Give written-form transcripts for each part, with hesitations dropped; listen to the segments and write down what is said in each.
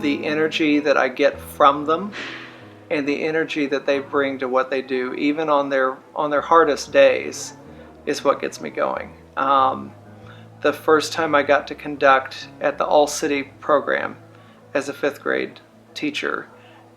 the energy that I get from them and the energy that they bring to what they do, even on their hardest days, is what gets me going. The first time I got to conduct at the All-City program as a 5th grade teacher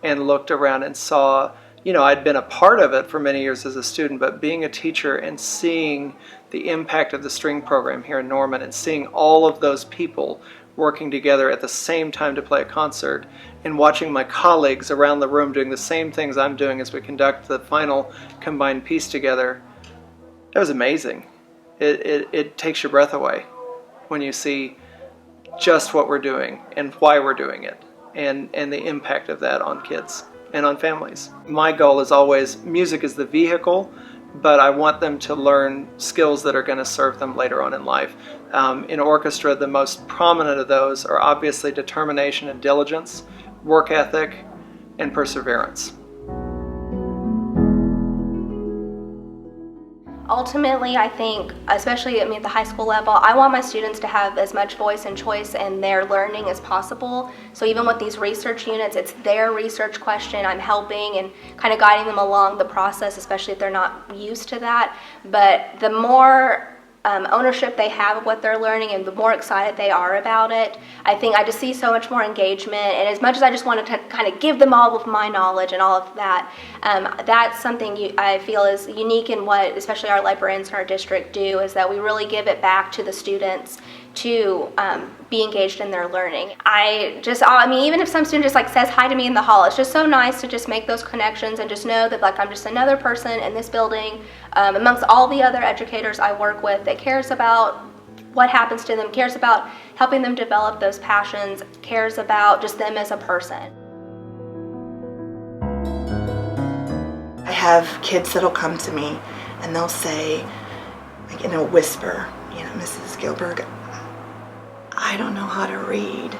and looked around and saw, I'd been a part of it for many years as a student, but being a teacher and seeing the impact of the string program here in Norman and seeing all of those people working together at the same time to play a concert and watching my colleagues around the room doing the same things I'm doing as we conduct the final combined piece together, that was amazing. It takes your breath away when you see just what we're doing and why we're doing it and the impact of that on kids and on families. My goal is always, music is the vehicle, but I want them to learn skills that are going to serve them later on in life. In orchestra, the most prominent of those are obviously determination and diligence, work ethic, and perseverance. Ultimately, I think, especially at the high school level, I want my students to have as much voice and choice in their learning as possible. So even with these research units, it's their research question. I'm helping and kind of guiding them along the process, especially if they're not used to that. But the more ownership they have of what they're learning and the more excited they are about it, I think I just see so much more engagement. And as much as I just wanted to kind of give them all of my knowledge and all of that, that's something I feel is unique in what especially our librarians in our district do, is that we really give it back to the students to be engaged in their learning. Even if some student just says hi to me in the hall, it's just so nice to just make those connections and just know that I'm just another person in this building amongst all the other educators I work with that cares about what happens to them, cares about helping them develop those passions, cares about just them as a person. I have kids that'll come to me and they'll say, in a whisper, Mrs. Gilberg, I don't know how to read.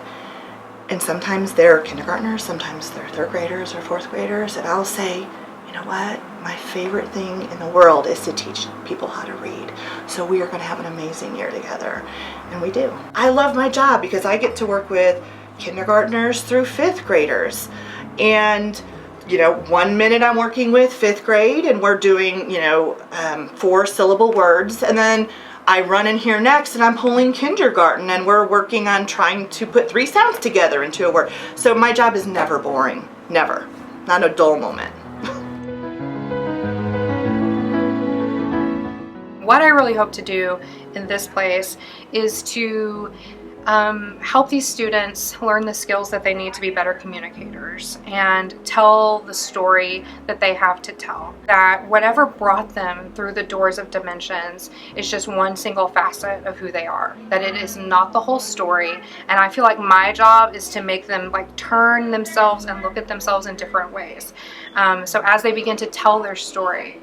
And sometimes they're kindergartners, sometimes they're 3rd graders or 4th graders, and I'll say, you know what, my favorite thing in the world is to teach people how to read. So we are going to have an amazing year together. And we do. I love my job because I get to work with kindergartners through 5th graders. And one minute I'm working with 5th grade and we're doing, 4-syllable words, and then I run in here next and I'm pulling kindergarten and we're working on trying to put 3 sounds together into a word. So my job is never boring, never, not a dull moment. What I really hope to do in this place is to help these students learn the skills that they need to be better communicators and tell the story that they have to tell. That whatever brought them through the doors of Dimensions is just one single facet of who they are. That it is not the whole story. And I feel like my job is to make them turn themselves and look at themselves in different ways. So as they begin to tell their story,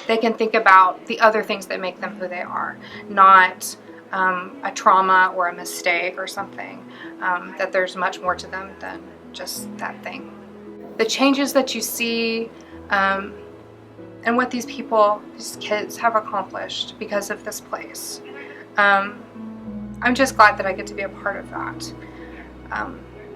they can think about the other things that make them who they are, not a trauma or a mistake or something, that there's much more to them than just that thing. The changes that you see and what these kids have accomplished because of this place. I'm just glad that I get to be a part of that.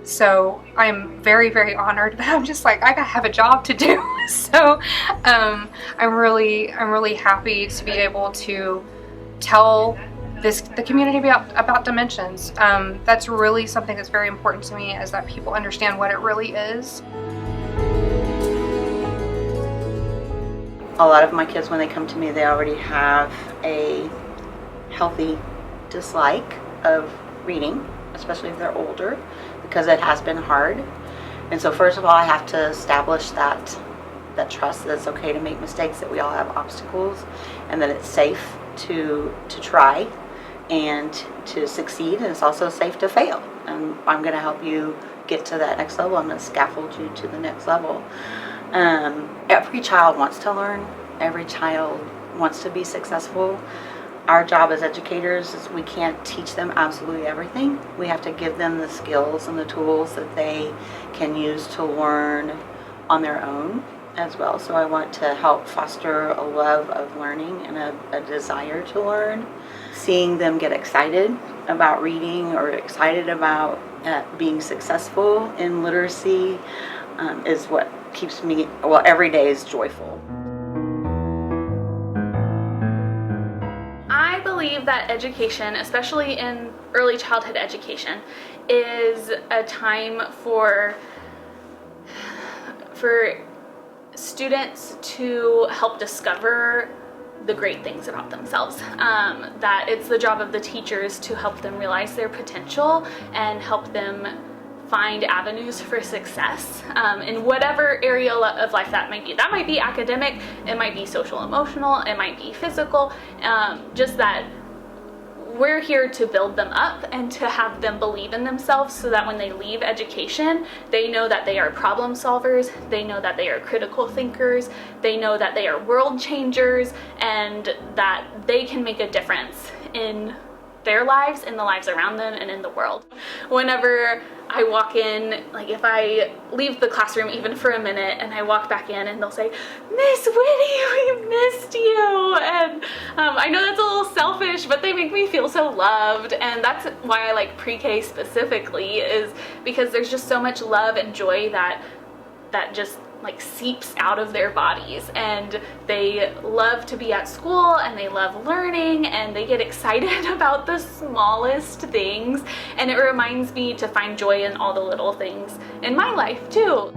So I'm very, very honored, but I'm just I have a job to do. So I'm really happy to be able to tell the community about Dimensions. That's really something that's very important to me, is that people understand what it really is. A lot of my kids, when they come to me, they already have a healthy dislike of reading, especially if they're older, because it has been hard. And so first of all, I have to establish that trust that it's okay to make mistakes, that we all have obstacles, and that it's safe to try and to succeed, and it's also safe to fail. And I'm going to help you get to that next level. I'm going to scaffold you to the next level. Every child wants to learn. Every child wants to be successful. Our job as educators is we can't teach them absolutely everything. We have to give them the skills and the tools that they can use to learn on their own as well. So I want to help foster a love of learning and a desire to learn. Seeing them get excited about reading or excited about at being successful in literacy is what keeps me, well, every day is joyful. I believe that education, especially in early childhood education, is a time for students to help discover the great things about themselves. That it's the job of the teachers to help them realize their potential and help them find avenues for success in whatever area of life that might be. That might be academic, it might be social emotional, it might be physical, just that we're here to build them up and to have them believe in themselves so that when they leave education, they know that they are problem solvers, they know that they are critical thinkers, they know that they are world changers, and that they can make a difference in their lives, in the lives around them, and in the world. Whenever I walk in, like if I leave the classroom even for a minute and I walk back in and they'll say, "Miss Witte, we missed you," and I know that's a little selfish, but they make me feel so loved, and that's why I like pre-K specifically, is because there's just so much love and joy that just like seeps out of their bodies, and they love to be at school and they love learning and they get excited about the smallest things, and it reminds me to find joy in all the little things in my life too.